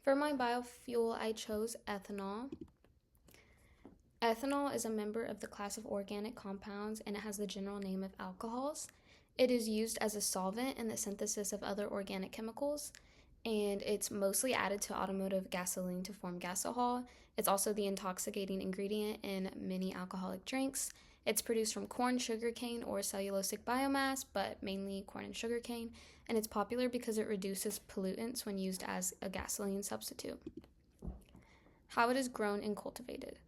For my biofuel, I chose ethanol. Ethanol is a member of the class of organic compounds and it has the general name of alcohols. It is used as a solvent in the synthesis of other organic chemicals, and it's mostly added to automotive gasoline to form gasohol. It's also the intoxicating ingredient in many alcoholic drinks. It's produced from corn, sugarcane, or cellulosic biomass, but mainly corn and sugarcane, and it's popular because it reduces pollutants when used as a gasoline substitute. How it is grown and cultivated.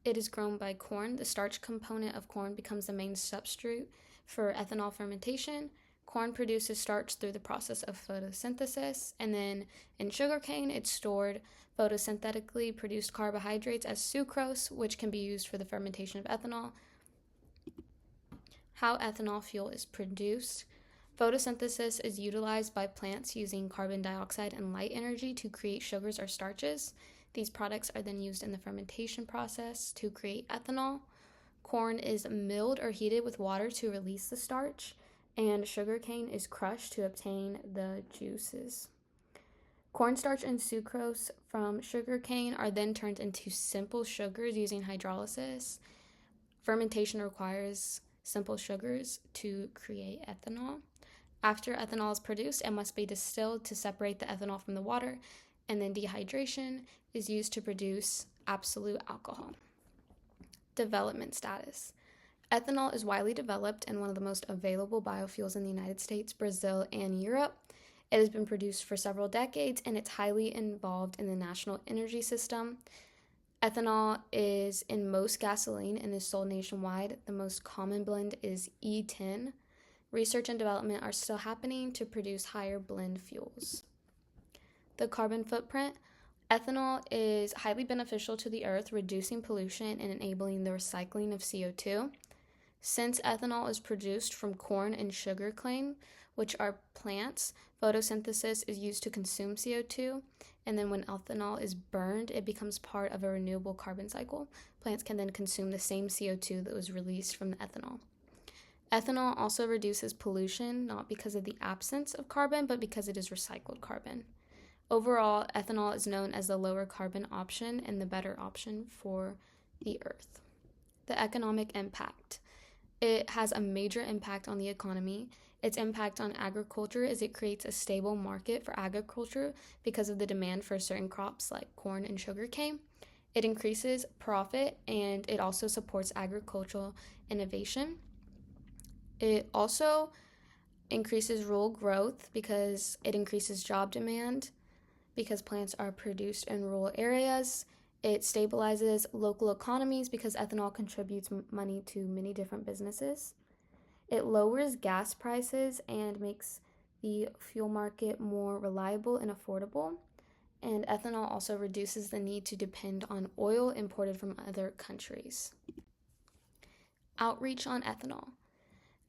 It is grown by corn. The starch component of corn becomes the main substrate for ethanol fermentation. Corn produces starch through the process of photosynthesis, and then in sugarcane, it's stored photosynthetically produced carbohydrates as sucrose, which can be used for the fermentation of ethanol. How ethanol fuel is produced. Photosynthesis is utilized by plants using carbon dioxide and light energy to create sugars or starches. These products are then used in the fermentation process to create ethanol. Corn is milled or heated with water to release the starch, and sugarcane is crushed to obtain the juices. Cornstarch and sucrose from sugarcane are then turned into simple sugars using hydrolysis. Fermentation requires simple sugars to create ethanol. After ethanol is produced, it must be distilled to separate the ethanol from the water, and then dehydration is used to produce absolute alcohol. Development status. Ethanol is widely developed and one of the most available biofuels in the United States, Brazil, and Europe. It has been produced for several decades and it's highly involved in the national energy system. Ethanol is in most gasoline and is sold nationwide. The most common blend is E10. Research and development are still happening to produce higher blend fuels. The carbon footprint. Ethanol is highly beneficial to the earth, reducing pollution and enabling the recycling of CO2. Since ethanol is produced from corn and sugarcane, which are plants, photosynthesis is used to consume CO2, and then when ethanol is burned, it becomes part of a renewable carbon cycle. Plants can then consume the same CO2 that was released from the ethanol. Ethanol also reduces pollution, not because of the absence of carbon, but because it is recycled carbon. Overall, ethanol is known as the lower carbon option and the better option for the earth. The economic impact. It has a major impact on the economy. Its impact on agriculture is it creates a stable market for agriculture because of the demand for certain crops like corn and sugarcane. It increases profit and it also supports agricultural innovation. It also increases rural growth because it increases job demand because plants are produced in rural areas. It stabilizes local economies because ethanol contributes money to many different businesses. It lowers gas prices and makes the fuel market more reliable and affordable. And ethanol also reduces the need to depend on oil imported from other countries. Outreach on ethanol.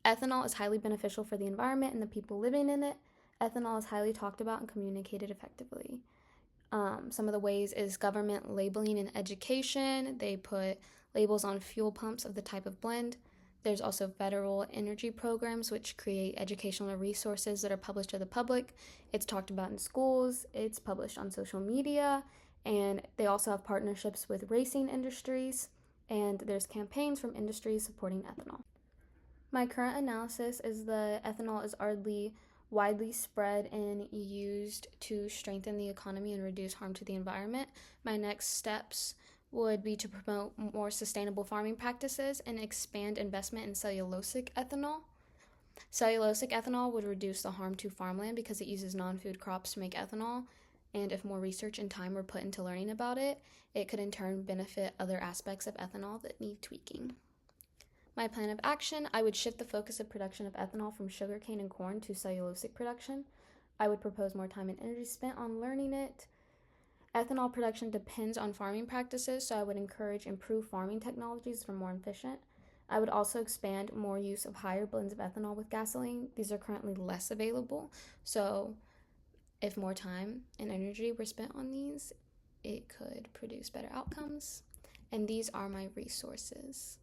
Ethanol is highly beneficial for the environment and the people living in it. Ethanol is highly talked about and communicated effectively. Some of the ways is government labeling and education. They put labels on fuel pumps of the type of blend. There's also federal energy programs which create educational resources that are published to the public. It's talked about in schools, it's published on social media, and they also have partnerships with racing industries, and there's campaigns from industries supporting ethanol. My current analysis is that ethanol is widely spread and used to strengthen the economy and reduce harm to the environment. My next steps would be to promote more sustainable farming practices and expand investment in cellulosic ethanol. Cellulosic ethanol would reduce the harm to farmland because it uses non-food crops to make ethanol, and if more research and time were put into learning about it, it could in turn benefit other aspects of ethanol that need tweaking. My plan of action, I would shift the focus of production of ethanol from sugarcane and corn to cellulosic production. I would propose more time and energy spent on learning it. Ethanol production depends on farming practices, so I would encourage improved farming technologies for more efficient. I would also expand more use of higher blends of ethanol with gasoline. These are currently less available, so if more time and energy were spent on these, it could produce better outcomes. And these are my resources.